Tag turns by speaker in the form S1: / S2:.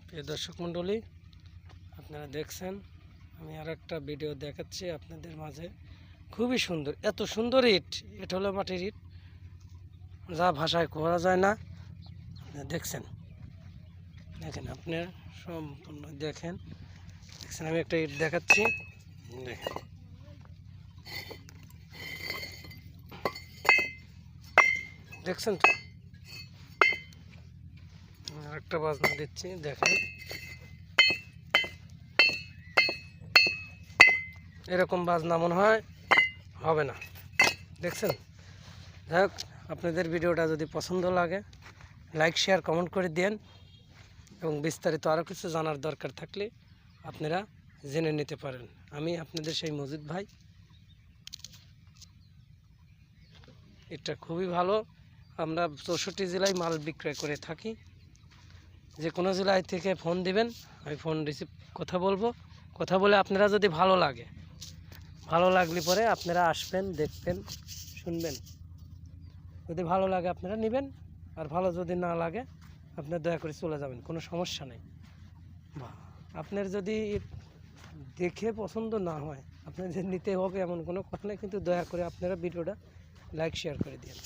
S1: প্রিয় দর্শক মণ্ডলী, আপনারা দেখছেন আমি আর একটা ভিডিও দেখাচ্ছি আপনাদের মাঝে। খুবই সুন্দর, এত সুন্দর ইট, এটা হলো মাটির ইট, যা ভাষায় করা যায় না। আপনারা দেখছেন, দেখেন, আপনারা সম্পূর্ণ দেখেন। আমি একটা ইট দেখাচ্ছি, দেখেন, দেখছেন তো। একটা বাজনা দিচ্ছি, দেখেন, এরকম বাজনা মনে হয় হবে না, দেখছেন। যাই হোক, আপনাদের ভিডিওটা যদি পছন্দ লাগে লাইক শেয়ার কমেন্ট করে দেন, এবং বিস্তারিত আরও কিছু জানার দরকার থাকলে আপনারা জেনে নিতে পারেন। আমি আপনাদের সেই মজিদ ভাই। এটা খুবই ভালো, আমরা 64 জেলায় মাল বিক্রয় করে থাকি। যে কোনো জেলায় থেকে ফোন দিবেন, আমি ফোন রিসিভ কথা বলবো। কথা বলে আপনারা যদি ভালো লাগলে পরে আপনারা আসবেন, দেখবেন, শুনবেন। যদি ভালো লাগে আপনারা নেবেন, আর ভালো যদি না লাগে আপনারা দয়া করে চলে যাবেন, কোনো সমস্যা নেই। আপনার যদি দেখে পছন্দ না হয় আপনাদের নিতে হবে এমন কোনো কথা নেই, কিন্তু দয়া করে আপনারা ভিডিওটা লাইক শেয়ার করে দিন।